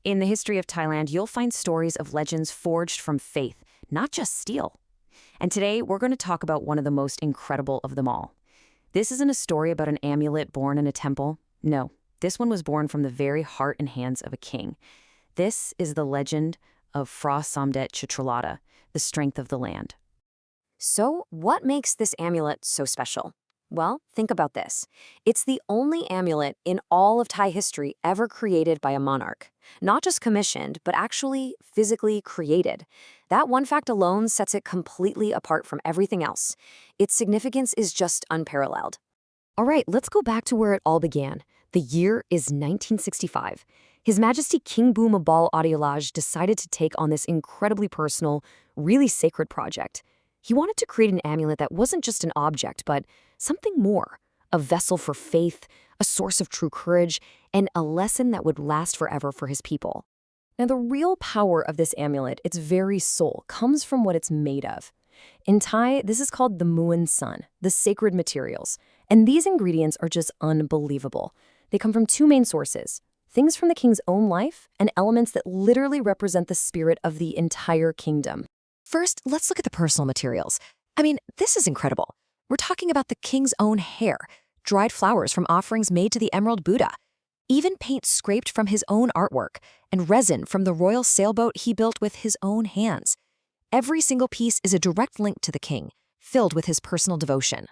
In the history of Thailand, you'll find stories of legends forged from faith, not just steel. And today, we're going to talk about one of the most incredible of them all. This isn't a story about an amulet born in a temple. No, this one was born from the very heart and hands of a king. This is the legend of Phra Somdej Chitralada, the strength of the land. So, what makes this amulet so special? Well, think about this. It's the only amulet in all of Thai history ever created by a monarch. Not just commissioned, but actually physically created. That one fact alone sets it completely apart from everything else. Its significance is just unparalleled. All right, let's go back to where it all began. The year is 1965. His Majesty King Bhumibol Adulyadej decided to take on this incredibly personal, really sacred project. He wanted to create an amulet that wasn't just an object, but something more. A vessel for faith, a source of true courage, and a lesson that would last forever for his people. Now, the real power of this amulet, its very soul, comes from what it's made of. In Thai, this is called the Muan Sun, the sacred materials. And these ingredients are just unbelievable. They come from two main sources, things from the king's own life and elements that literally represent the spirit of the entire kingdom. First, let's look at the personal materials. I mean, this is incredible. We're talking about the king's own hair, dried flowers from offerings made to the Emerald Buddha, even paint scraped from his own artwork, and resin from the royal sailboat he built with his own hands. Every single piece is a direct link to the king, filled with his personal devotion.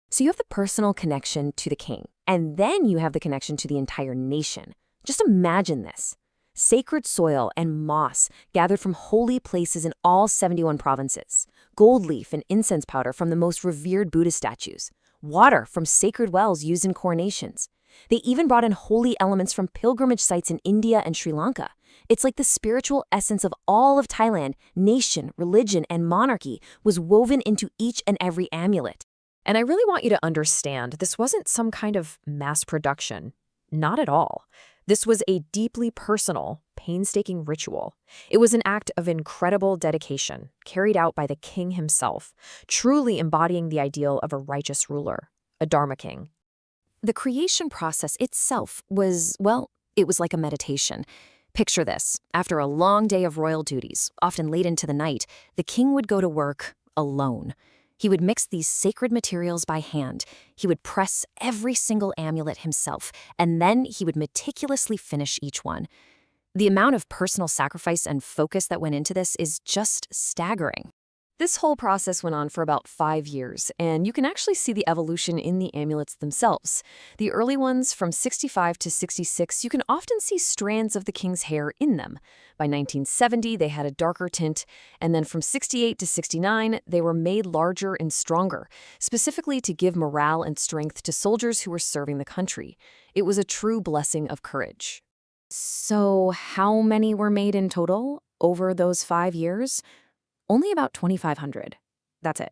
So you have the personal connection to the king, and then you have the connection to the entire nation. Just imagine this. Sacred soil and moss gathered from holy places in all 71 provinces, gold leaf and incense powder from the most revered Buddha statues, water from sacred wells used in coronations. They even brought in holy elements from pilgrimage sites in India and Sri Lanka. It's like the spiritual essence of all of Thailand, nation, religion, and monarchy was woven into each and every amulet. And I really want you to understand, this wasn't some kind of mass production. Not at all. This was a deeply personal, painstaking ritual. It was an act of incredible dedication, carried out by the king himself, truly embodying the ideal of a righteous ruler, a Dharma king. The creation process itself was, well, it was like a meditation. Picture this. After a long day of royal duties, often late into the night, the king would go to work alone. He would mix these sacred materials by hand. He would press every single amulet himself, and then he would meticulously finish each one. The amount of personal sacrifice and focus that went into this is just staggering. This whole process went on for about 5 years, and you can actually see the evolution in the amulets themselves. The early ones, from 65 to 66, you can often see strands of the king's hair in them. By 1970, they had a darker tint, and then from 68 to 69, they were made larger and stronger, specifically to give morale and strength to soldiers who were serving the country. It was a true blessing of courage. So how many were made in total over those 5 years? Only about 2,500. That's it.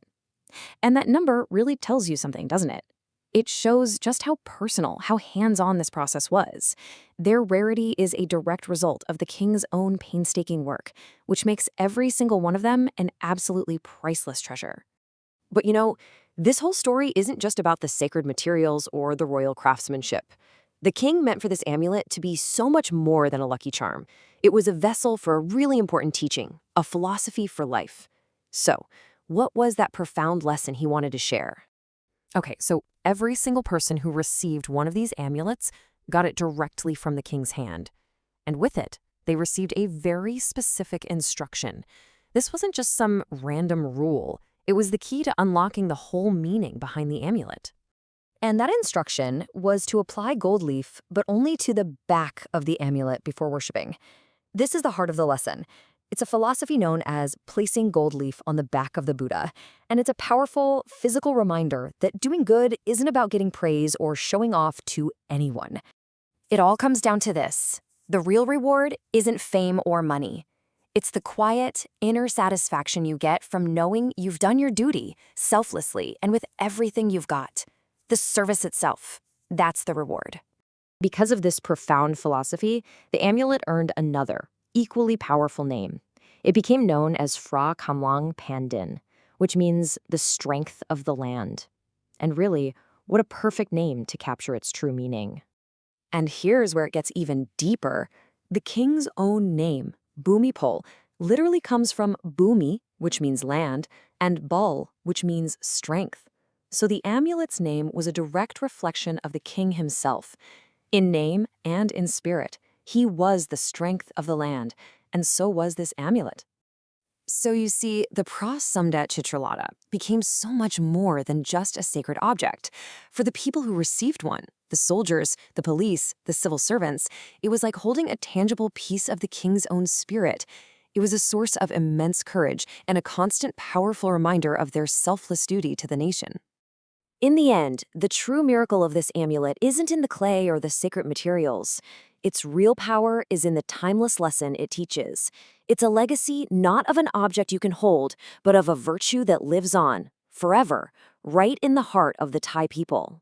And that number really tells you something, doesn't it? It shows just how personal, how hands-on this process was. Their rarity is a direct result of the king's own painstaking work, which makes every single one of them an absolutely priceless treasure. But you know, this whole story isn't just about the sacred materials or the royal craftsmanship. The king meant for this amulet to be so much more than a lucky charm. It was a vessel for a really important teaching, a philosophy for life. So, what was that profound lesson he wanted to share? Okay, so every single person who received one of these amulets got it directly from the king's hand. And with it, they received a very specific instruction. This wasn't just some random rule. It was the key to unlocking the whole meaning behind the amulet. And that instruction was to apply gold leaf, but only to the back of the amulet before worshiping. This is the heart of the lesson. It's a philosophy known as placing gold leaf on the back of the Buddha, and it's a powerful, physical reminder that doing good isn't about getting praise or showing off to anyone. It all comes down to this. The real reward isn't fame or money. It's the quiet, inner satisfaction you get from knowing you've done your duty, selflessly, and with everything you've got. The service itself, that's the reward. Because of this profound philosophy, the amulet earned another, equally powerful name. It became known as Phra Kamlang Phaen Din, which means the strength of the land. And really, what a perfect name to capture its true meaning. And here's where it gets even deeper. The king's own name, Bhumibol, literally comes from Bhumi, which means land, and Bol, which means strength. So the amulet's name was a direct reflection of the king himself. In name and in spirit, he was the strength of the land, and so was this amulet. So you see, the Phra Somdej Chitralada became so much more than just a sacred object. For the people who received one, the soldiers, the police, the civil servants, it was like holding a tangible piece of the king's own spirit. It was a source of immense courage and a constant, powerful reminder of their selfless duty to the nation. In the end, the true miracle of this amulet isn't in the clay or the sacred materials. Its real power is in the timeless lesson it teaches. It's a legacy not of an object you can hold, but of a virtue that lives on, forever, right in the heart of the Thai people.